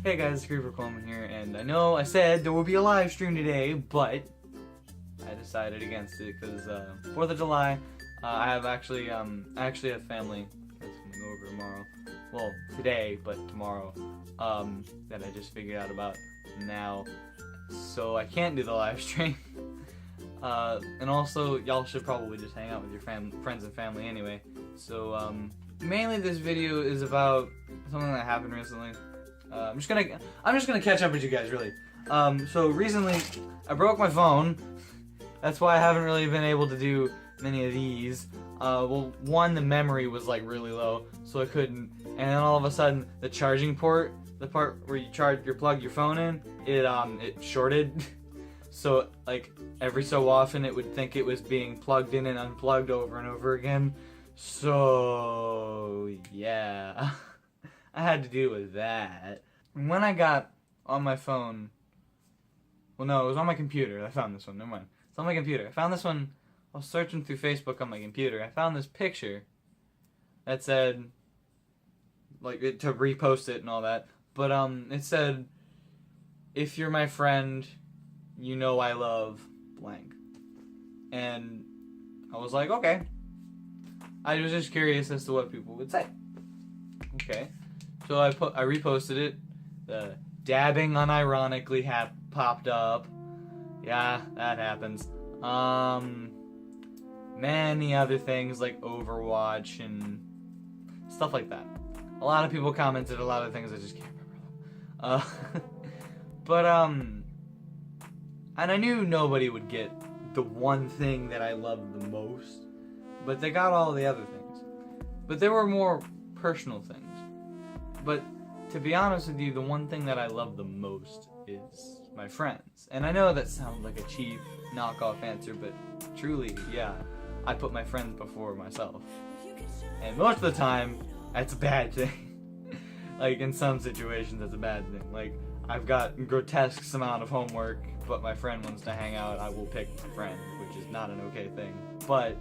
Hey guys, it's Creepercoleman here, and I know I said there will be a live stream today, but I decided against it because 4th of July, I actually have family that's coming over tomorrow. Well, today, but tomorrow, that I just figured out about now, so I can't do the live stream. And also, y'all should probably just hang out with your friends and family anyway. So, mainly this video is about something that happened recently. I'm just gonna catch up with you guys, really. So recently, I broke my phone. That's why I haven't really been able to do many of these. Well, one, the memory was like really low, so I couldn't. And then all of a sudden, the charging port, the part where you plug your phone in, it shorted. So like every so often, it would think it was being plugged in and unplugged over and over again. So yeah, I had to deal with that. When I got on my phone, well no, it was on my computer. I found this one, never mind. It's on my computer. I found this one, I was searching through Facebook on my computer. I found this picture that said, like, to repost it and all that. But it said, if you're my friend, you know I love blank. And I was like, okay. I was just curious as to what people would say. Okay. So I reposted it. The dabbing unironically popped up. Yeah, that happens. Many other things like Overwatch and stuff like that. A lot of people commented a lot of things I just can't remember. But and I knew nobody would get the one thing that I loved the most, but they got all the other things. But there were more personal things. But to be honest with you, the one thing that I love the most is my friends. And I know that sounds like a cheap knockoff answer, but truly, yeah, I put my friends before myself. And most of the time, that's a bad thing. Like, in some situations, that's a bad thing. Like, I've got grotesque amount of homework, but my friend wants to hang out, I will pick my friend, which is not an okay thing. But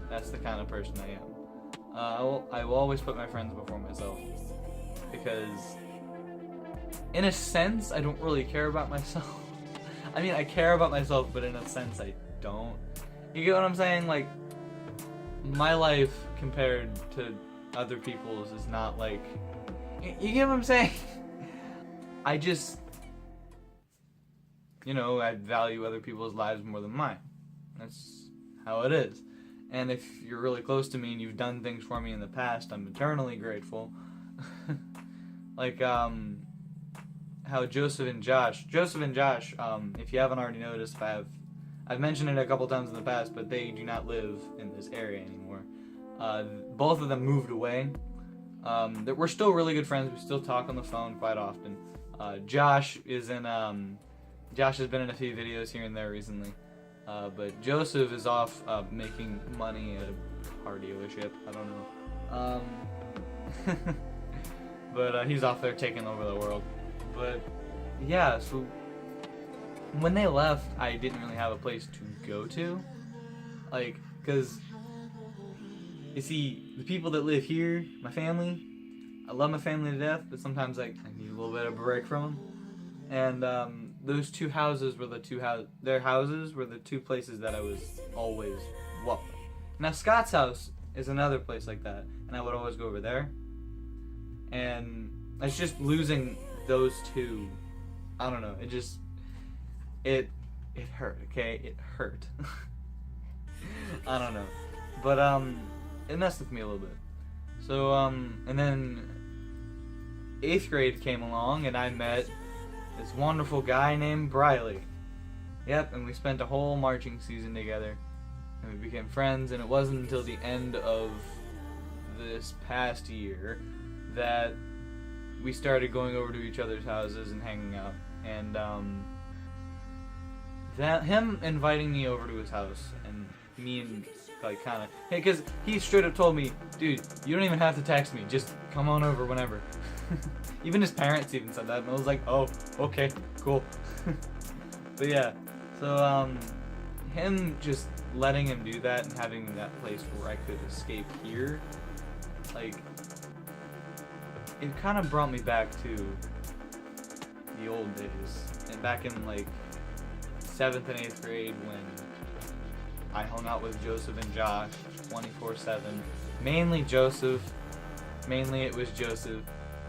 that's the kind of person I am. I will always put my friends before myself. Because, in a sense, I don't really care about myself. I mean, I care about myself, but in a sense, I don't. You get what I'm saying? Like, my life compared to other people's is not like... You get what I'm saying? I just... You know, I value other people's lives more than mine. That's how it is. And if you're really close to me and you've done things for me in the past, I'm eternally grateful. Like, how Joseph and Josh, if you haven't already noticed, I've mentioned it a couple times in the past, but they do not live in this area anymore. Both of them moved away. We're still really good friends. We still talk on the phone quite often. Josh has been in a few videos here and there recently. But Joseph is off making money at a car dealership. I don't know. But he's off there taking over the world. But yeah, so when they left, I didn't really have a place to go to. Like, because you see, the people that live here, my family, I love my family to death, but sometimes like I need a little bit of a break from them. And those two houses were their houses were the two places that I was always welcome. Now Scott's house is another place like that, and I would always go over there. And it's just losing those two. I don't know. It hurt. Okay, it hurt. I don't know, but it messed with me a little bit. So and then 8th grade came along, and I met this wonderful guy named Briley. Yep, and we spent a whole marching season together, and we became friends. And it wasn't until the end of this past year that we started going over to each other's houses and hanging out. And that him inviting me over to his house, and me and like kind of, hey, because he straight up told me, dude, you don't even have to text me, just come on over whenever. Even his parents even said that, and I was like, oh, okay, cool. But yeah, so him just letting him do that and having that place where I could escape here, like, it kind of brought me back to the old days, and back in like 7th and 8th grade when I hung out with Joseph and Josh 24/7. Mainly Joseph. Mainly it was Joseph.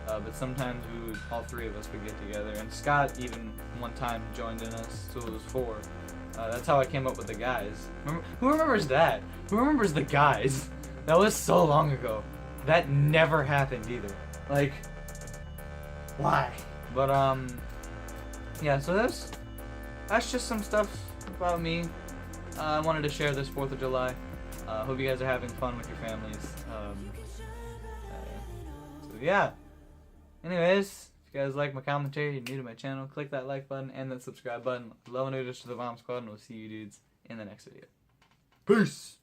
But sometimes all three of us would get together. And Scott even one time joined in us, so it was 4. That's how I came up with the guys. Who remembers that? Who remembers the guys? That was so long ago. That never happened either. Like, why? But yeah. So that's just some stuff about me. I wanted to share this 4th of July. Hope you guys are having fun with your families. So yeah. Anyways, if you guys like my commentary, you're new to my channel, click that like button and that subscribe button. Love and notice to the Bomb Squad, and we'll see you dudes in the next video. Peace!